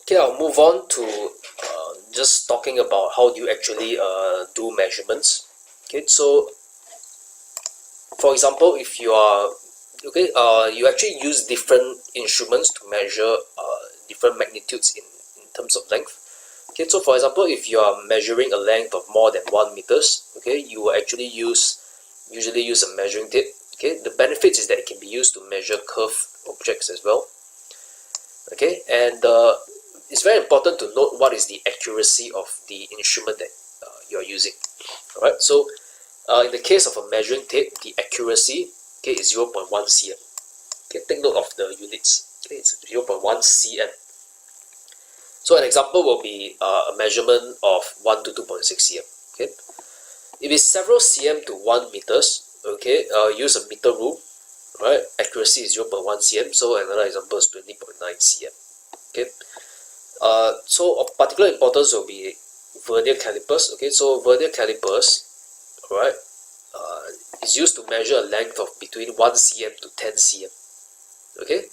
Okay, I'll move on to just talking about how do you actually do measurements. Okay, so for example, if you are you actually use different instruments to measure different magnitudes in terms of length. Okay, so for example, if you are measuring a length of more than 1 meters, okay, you will actually usually use a measuring tape. Okay, the benefits is that it can be used to measure curved objects as well. Okay, and it's very important to note what is the accuracy of the instrument that you are using. All right, so in the case of a measuring tape, the accuracy, okay, is 0.1 cm. Okay, take note of the units. Okay, it's 0.1 cm. So an example will be a measurement of 1 to 2.6 cm. Okay, if it's several cm to 1 meters, okay, use a meter rule. Right, accuracy is 0.1 cm. So another example is 20.9 cm. Okay, so of particular importance will be vernier calipers. Okay, so vernier calipers, alright, is used to measure a length of between 1 cm to 10 cm. Okay,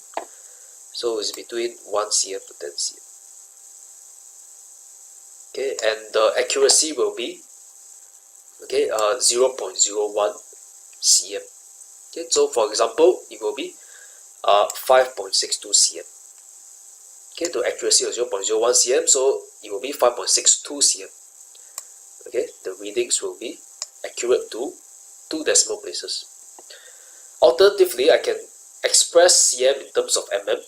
so it's between 1 cm to 10 cm. Okay, and the accuracy will be 0.01 cm. Okay, so for example, it will be 5.62 cm. Okay, the accuracy of 0.01 cm, so it will be 5.62 cm. Okay, the readings will be accurate to 2 decimal places. Alternatively, I can express cm in terms of mm.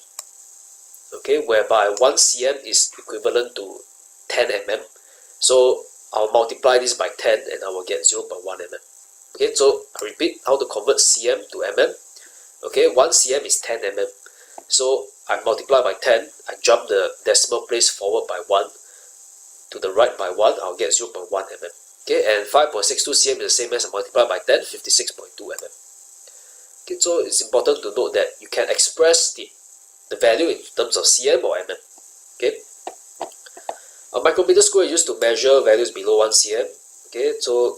Okay, whereby 1 cm is equivalent to 10 mm. So I'll multiply this by 10 and I will get 0.1 mm. Okay, so I repeat how to convert cm to mm. Okay, 1 cm is 10 mm. So I multiply by 10, I jump the decimal place forward by 1, to the right by 1, I'll get 0.1 mm. Okay, and 5.62 cm is the same as I multiply by 10, 56.2 mm. Okay, so it's important to note that you can express the value in terms of cm or mm. Okay, a micrometer screw is used to measure values below 1 cm. Okay, so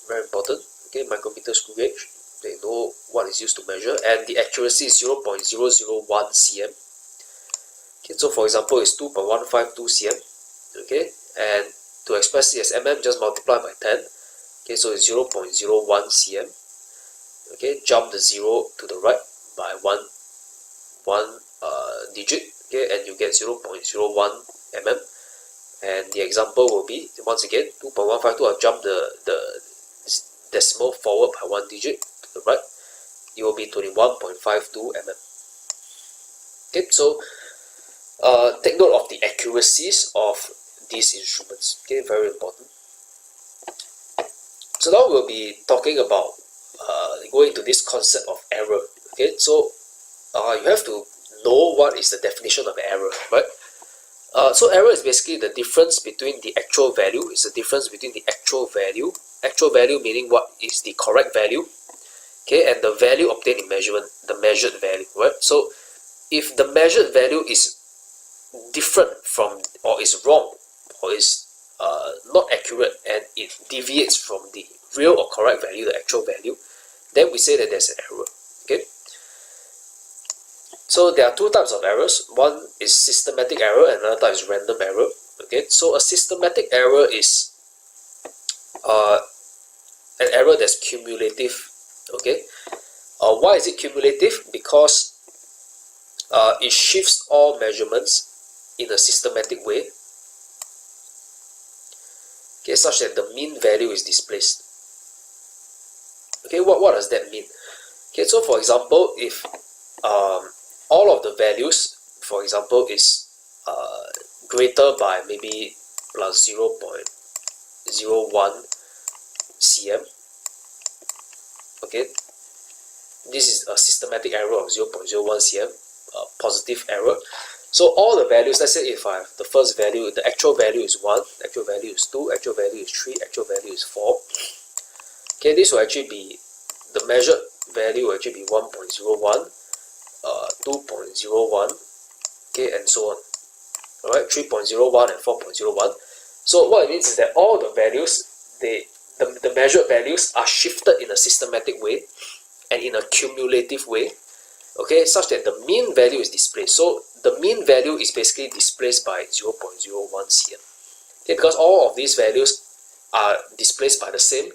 very important. Okay, micrometer screw gauge, they know what is used to measure, and the accuracy is 0.001 cm. Okay, so for example, it's 2.152 cm. Okay, and to express it as mm, just multiply by 10. Okay, so it's 0.01 cm. Okay, jump the 0 to the right by one digit. Okay, and you get 0.01 mm. And the example will be, once again, 2.152, I'll jump the decimal forward by 1 digit to the right. It will be 21.52 mm. Okay, so take note of the accuracies of these instruments. Okay, very important. So now we'll be talking about going into this concept of error. Okay, so you have to know what is the definition of error, right? So error is basically the difference between the actual value. It's the difference between the actual value meaning what is the correct value, okay, and the value obtained in measurement, the measured value, right? So if the measured value is different from, or is wrong, or is not accurate, and it deviates from the real or correct value, the actual value, then we say that there's an error. Okay, so there are two types of errors. One is systematic error and another type is random error. Okay, so a systematic error is an error that's cumulative. Okay, why is it cumulative? Because it shifts all measurements in a systematic way, okay, such that the mean value is displaced. Okay, what does that mean? Okay, so for example, if all of the values, for example, is greater by maybe plus 0.01 cm, okay, this is a systematic error of 0.01 cm, positive error. So all the values, let's say if I have the first value, the actual value is 1, actual value is 2, actual value is 3, actual value is 4. Okay, this will actually be, the measured value will actually be 1.01, 2.01, okay, and so on. Alright, 3.01 and 4.01. So what it means is that all the values, the measured values are shifted in a systematic way and in a cumulative way, okay, such that the mean value is displayed. So the the mean value is basically displaced by 0.01 cm. Okay, because all of these values are displaced by the same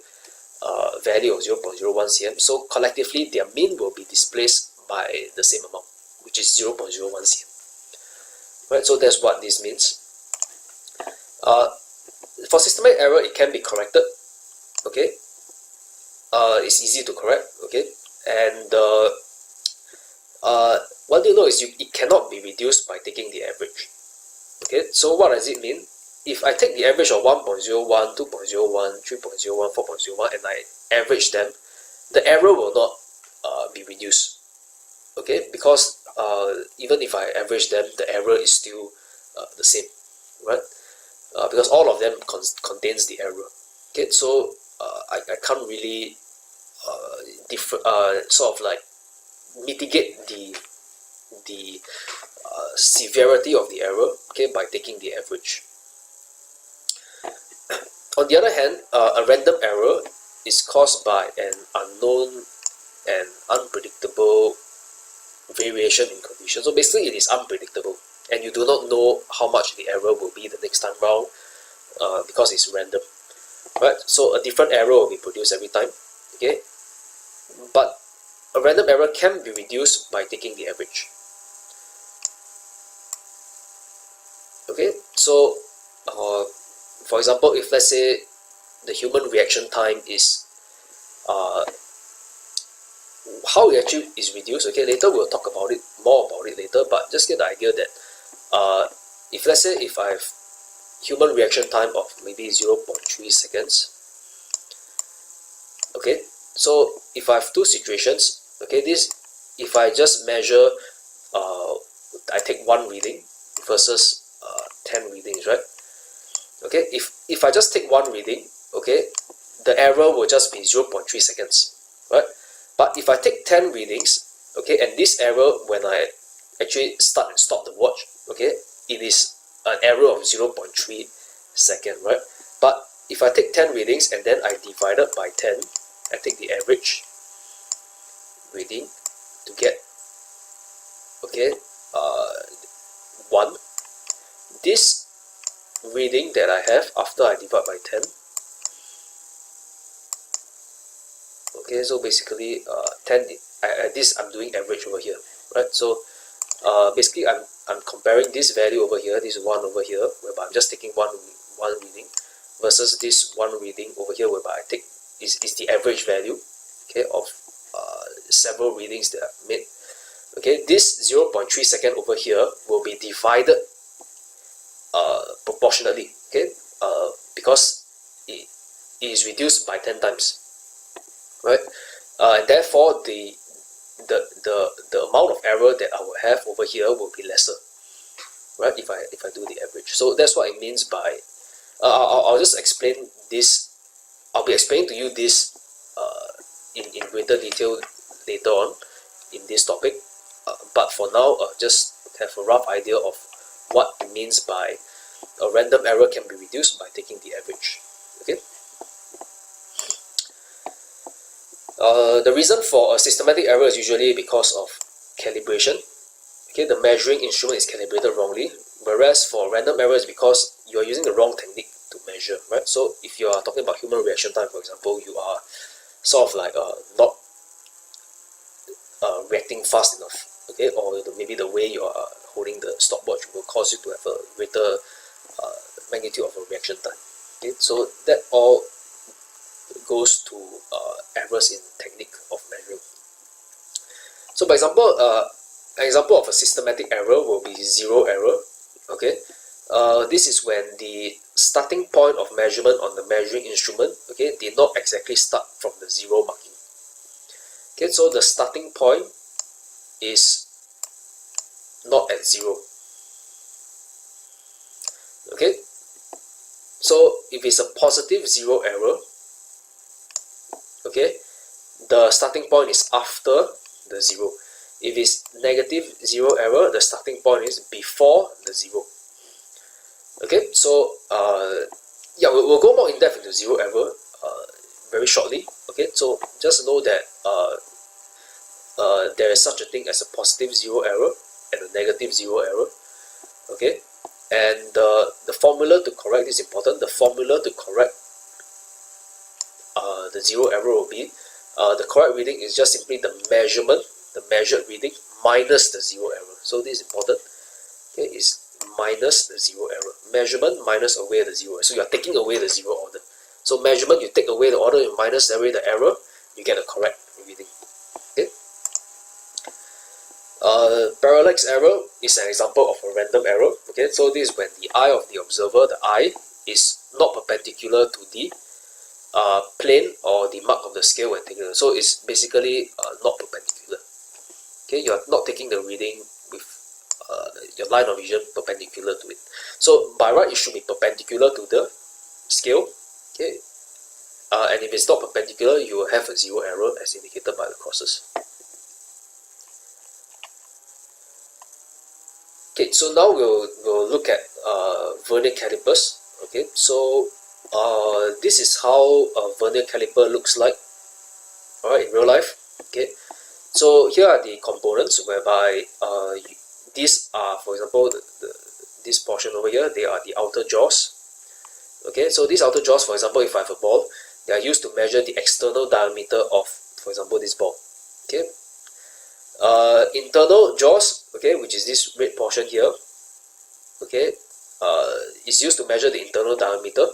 value of 0.01 cm, so collectively their mean will be displaced by the same amount, which is 0.01 cm. Right, so that's what this means. For systematic error, it can be corrected. Okay, it's easy to correct. Okay, and one thing to know is it cannot be reduced by taking the average. Okay, so what does it mean? If I take the average of 1.01, 2.01, 3.01, 4.01 and I average them, the error will not be reduced. Okay, because even if I average them, the error is still the same, right? Because all of them contains the error. Okay, so I can't really sort of like mitigate the severity of the error, okay, by taking the average. On the other hand, a random error is caused by an unknown and unpredictable variation in conditions. So basically it is unpredictable and you do not know how much the error will be the next time round because it's random, right? So a different error will be produced every time. Okay, but a random error can be reduced by taking the average. Okay, so for example, if let's say the human reaction time is how it actually is reduced. Okay, later we'll talk about it more about it later, but just get the idea that if let's say if I have human reaction time of maybe 0.3 seconds, okay, so if I have two situations, okay, this if I just measure I take one reading versus 10 readings, right? Okay, if I just take one reading, okay, the error will just be 0.3 seconds, right? But if I take 10 readings, okay, and this error when I actually start and stop the watch, okay, it is an error of 0.3 second, right? But if I take 10 readings and then I divide it by 10, I take the average reading to get, okay, 1. This reading that I have after I divide by 10, okay, so basically 10, this I'm doing average over here, right? So basically I'm comparing this value over here, this 1 over here, whereby I'm just taking one reading, versus this one reading over here, whereby I take is the average value, okay, of several readings that I've made. Okay, this 0.3 second over here will be divided proportionately, okay, because it is reduced by 10 times, right? And therefore the amount of error that I will have over here will be lesser, right? If I do the average. So that's what it means by I'll just explain this. I'll be explaining to you this in greater detail later on in this topic, but for now just have a rough idea of what it means by a random error can be reduced by taking the average. Okay. The reason for a systematic error is usually because of calibration. Okay, the measuring instrument is calibrated wrongly, whereas for random error is because you are using the wrong technique to measure, right? So if you are talking about human reaction time, for example, you are sort of like not reacting fast enough, okay, or maybe the way you are holding the stopwatch will cause you to have a greater magnitude of a reaction time. Okay, so that all goes to errors in technique of measuring. So, by example, an example of a systematic error will be zero error. Okay, this is when the starting point of measurement on the measuring instrument, okay, did not exactly start from the zero marking. Okay, so the starting point is not at 0. Okay, so if it's a positive 0 error, okay, the starting point is after the 0. If it's negative 0 error, the starting point is before the 0. Okay, so yeah, we'll go more in depth into 0 error very shortly. Okay, so just know that there is such a thing as a positive 0 error and a negative 0 error. Okay, and the formula to correct this is important. The formula to correct the 0 error will be the correct reading is just simply the measured reading minus the 0 error. So this is important. Okay, is minus the 0 error. Measurement minus away the 0 error. So you are taking away the 0 order. So measurement, you take away the order, you minus away the error, you get a correct reading. Okay. Parallax error is an example of a random error. Okay, so this is when the eye of the observer, the eye, is not perpendicular to the plane or the mark of the scale when taking it. So it's basically not perpendicular. Okay, you are not taking the reading with your line of vision perpendicular to it. So by right, it should be perpendicular to the scale. Okay, and if it's not perpendicular, you will have a 0 error as indicated by the crosses. Okay, so now we'll look at vernier calipers. Okay, so this is how a vernier caliper looks like, alright, in real life. Okay, so here are the components whereby these are, for example, this portion over here, they are the outer jaws. Okay, so these outer jaws, for example, if I have a ball, they are used to measure the external diameter of, for example, this ball. Okay, internal jaws, okay, which is this red portion here, okay, is used to measure the internal diameter.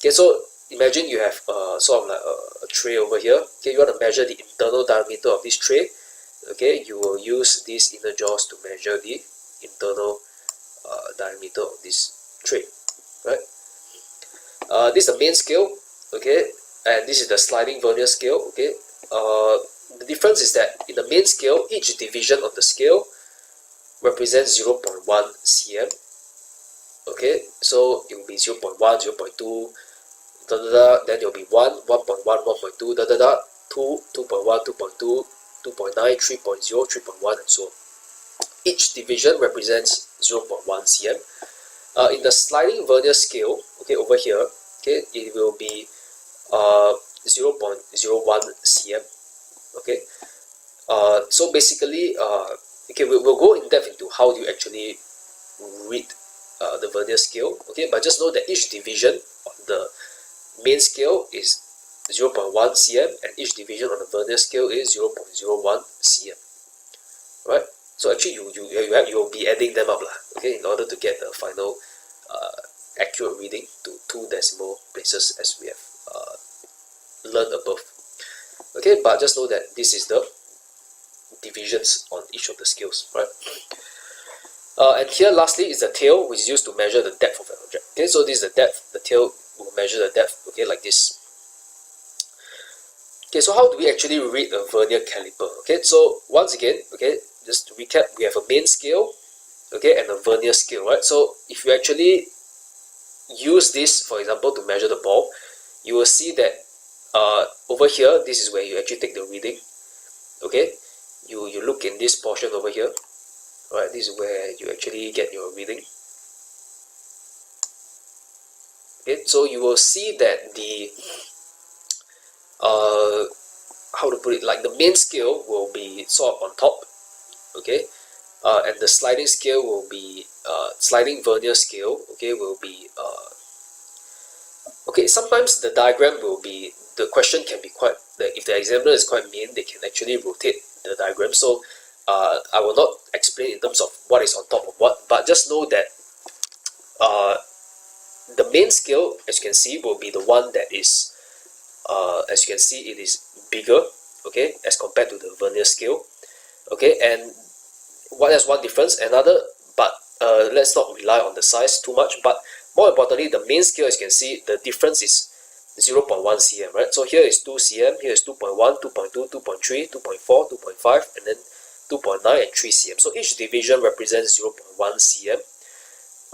Okay, so imagine you have sort of like a tray over here. Okay, you want to measure the internal diameter of this tray. Okay, you will use these inner jaws to measure the internal diameter of this tray, right? This is the main scale, okay, and this is the sliding vernier scale. Okay, the difference is that in the main scale, each division of the scale represents 0.1 cm. Okay, so it will be 0.1, 0.2, da, da, da, then it will be 1, 1.1, 1.2, da, da, da, 2, 2.1, 2.2, 2.9, 3.0, 3.1, and so on. Each division represents 0.1 cm. In the sliding vernier scale, okay, over here, okay, it will be 0.01 cm. Okay, so basically, okay, we'll go in depth into how do you actually read the vernier scale. Okay, but just know that each division on the main scale is 0.1 cm, and each division on the vernier scale is 0.01 cm. Right? So actually, you'll be adding them up, okay, in order to get the final accurate reading to 2 decimal places, as we have learned above. Okay, but just know that this is the divisions on each of the scales, right? And here, lastly, is the tail, which is used to measure the depth of an object. Okay, so this is the depth. The tail will measure the depth. Okay, like this. Okay, so how do we actually read a vernier caliper? Okay, so once again, okay, just to recap, we have a main scale, okay, and a vernier scale, right? So if you actually use this, for example, to measure the ball, you will see that over here, this is where you actually take the reading. Okay, you look in this portion over here, right? This is where you actually get your reading. Okay, so you will see that the how to put it, like the main scale will be sort of on top, okay, and the sliding scale will be sliding vernier scale, okay, will be okay. Sometimes the diagram will be, the question can be quite, if the examiner is quite mean, they can actually rotate the diagram. So I will not explain in terms of what is on top of what, but just know that the main scale, as you can see, will be the one that is, as you can see, it is bigger, okay, as compared to the vernier scale. Okay, and that's one difference. Another, but let's not rely on the size too much, but more importantly, the main scale, as you can see, the difference is 0.1 cm, right? So here is 2 cm, here is 2.1, 2.2, 2.3, 2.4, 2.5, and then 2.9 and 3 cm. So each division represents 0.1 cm.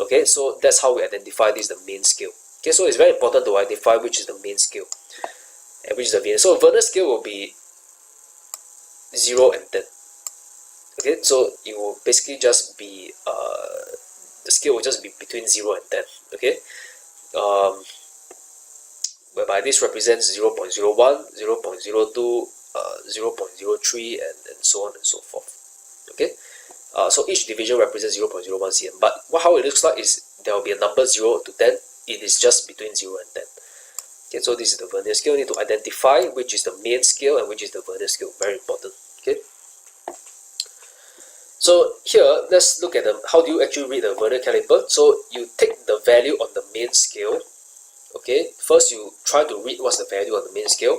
Okay, so that's how we identify this, the main scale. Okay, so it's very important to identify which is the main scale and which is the vernier. So vernier scale will be 0 and 10. Okay, so it will basically just be the scale will just be between 0 and 10. Okay, whereby this represents 0.01, 0.02, 0.03, and so on and so forth. Okay, So each division represents 0.01 cm. But how it looks like is there will be a number 0 to 10. It is just between 0 and 10. Okay, so this is the vernier scale. You need to identify which is the main scale and which is the vernier scale. Very important. Okay. So here, let's look at how do you actually read the vernier caliper. So you take the value on the main scale. Okay, first you try to read what's the value on the main scale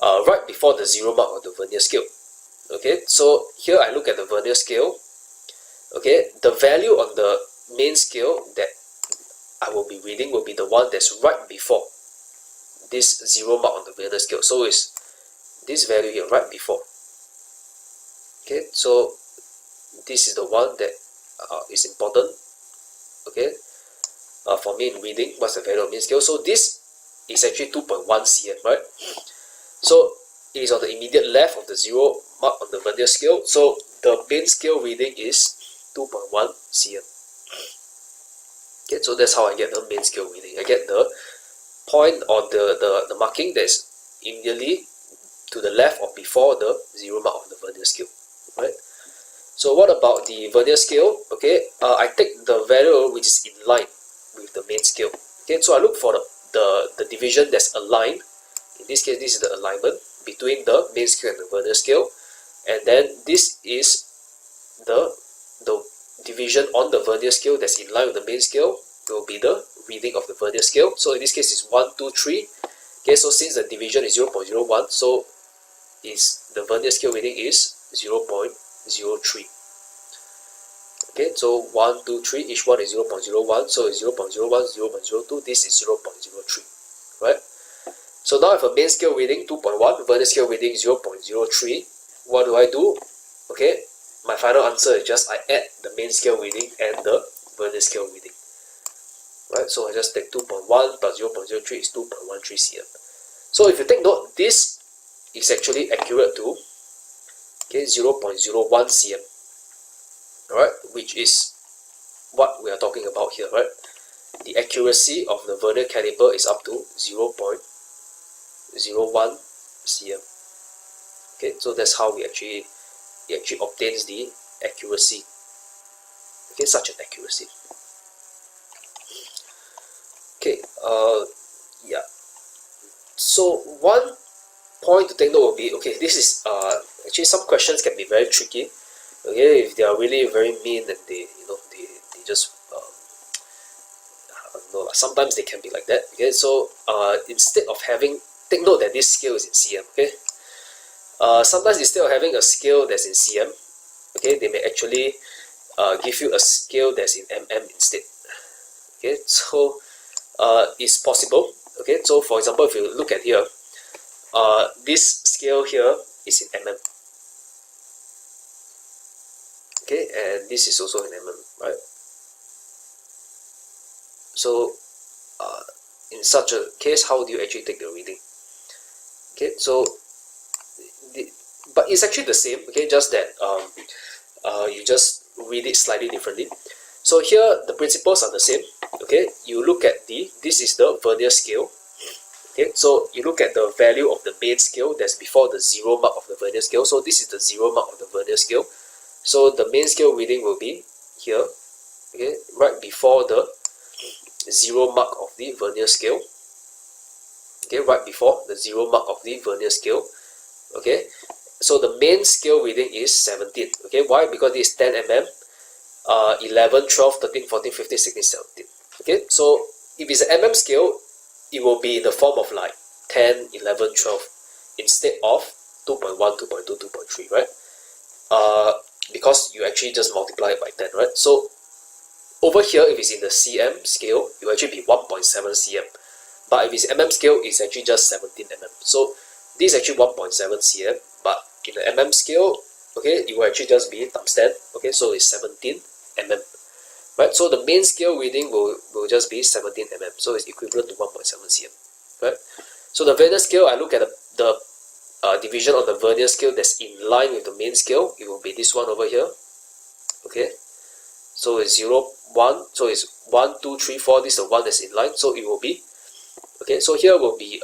right before the 0 mark of the vernier scale. Okay, so here I look at the vernier scale. Okay, the value on the main scale that I will be reading will be the one that's right before this 0 mark on the vernier scale. So it's this value here right before. Okay, so this is the one that is important. Okay, for me in reading what's the value of main scale. So this is actually 2.1 cm, right? So it is on the immediate left of the 0 mark on the vernier scale. So the main scale reading is 2.1 cm. Okay, so that's how I get the main scale reading. I get the point or the marking that's immediately to the left or before the 0 mark of the vernier scale, right? So what about the vernier scale? Okay, I take the value which is in line with the main scale. Okay, so I look for the division that's aligned. In this case, this is the alignment between the main scale and the vernier scale, and then this is the division on the vernier scale that's in line with the main scale. Will be the reading of the vernier scale. So in this case, it's 1, 2, 3. Okay, so since the division is 0.01, so the vernier scale reading is 0.03. Okay, so 1, 2, 3, each one is 0.01, so it's 0.01, 0.02, this is 0.03, right? So now I have a main scale reading 2.1, vernier scale reading 0.03. What do I do? Okay, my final answer is just I add the main scale reading and the vernier scale reading. Right, so I just take 2.1 plus 0.03 is 2.13 cm. So if you take note, this is actually accurate to 0.01 cm. Alright, which is what we are talking about here, right? The accuracy of the vernier caliper is up to 0.01 cm. Okay, so that's how it actually obtains the accuracy. Okay, such an accuracy. Okay, yeah. So one point to take note will be, okay, this is actually some questions can be very tricky. Okay, if they are really very mean and they just I don't know, sometimes they can be like that. Okay, so instead of take note that this scale is in cm. Okay, sometimes instead of having a scale that's in cm, okay, they may actually give you a scale that's in mm instead. Okay, so is possible. Okay, so for example, if you look at here, this scale here is in mm. Okay, and this is also in mm, right? So in such a case, how do you actually take the reading? Okay, so but it's actually the same. Okay, just that you just read it slightly differently. So here the principles are the same. Okay, you look at this is the vernier scale. Okay, so you look at the value of the main scale that's before the 0 mark of the vernier scale. So this is the 0 mark of the vernier scale. So the main scale reading will be here. Okay, right before the 0 mark of the vernier scale. Okay, right before the 0 mark of the vernier scale. Okay, so the main scale reading is 17. Okay, why? Because this is 10 mm. 11, 12, 13, 14, 15, 16, 17. Okay, so if it's an mm scale, it will be in the form of like 10, 11, 12 instead of 2.1, 2.2, 2.3, right? Because you actually just multiply it by 10, right? So over here, if it's in the cm scale, it will actually be 1.7 cm. But if it's mm scale, it's actually just 17 mm. So this is actually 1.7 cm, but in the mm scale, okay, it will actually just be times 10. Okay, so it's 17 mm. Right, so the main scale reading will just be 17 mm, so it's equivalent to 1.7 cm. Right, so the vernier scale, I look at the division of the vernier scale that's in line with the main scale. It will be this one over here. Okay, so it's 0, 1, so it's 1, 2, 3, 4. This is the one that's in line, so it will be, okay, so here will be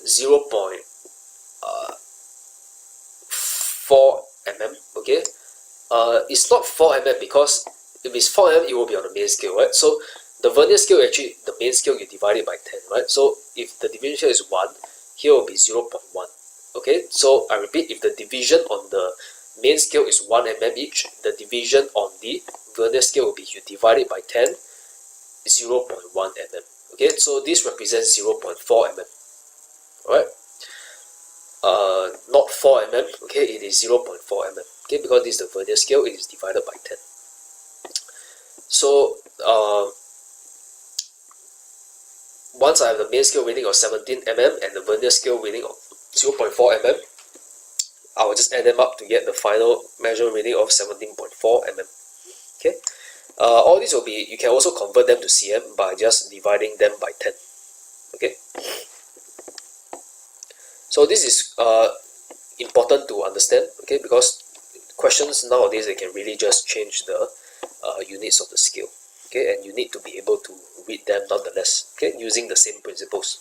0.4 mm, okay, it's not 4 mm because if it's 4 mm, it will be on the main scale, right? So the vernier scale, actually, the main scale, you divide it by 10, right? So if the division here is 1, here will be 0.1. Okay, so I repeat, if the division on the main scale is 1 mm each, the division on the vernier scale will be, you divide it by 10, 0.1 mm. Okay, so this represents 0.4 mm. Alright, not 4 mm, okay, it is 0.4 mm. Okay, because this is the vernier scale, it is divided by 10. So once I have the main scale reading of 17 mm and the vernier scale reading of 0.4 mm, I will just add them up to get the final measurement reading of 17.4 mm. Okay, all these will be, you can also convert them to cm by just dividing them by 10. Okay, so this is important to understand, okay, because questions nowadays, they can really just change the units of the scale, okay, and you need to be able to read them nonetheless, okay, using the same principles.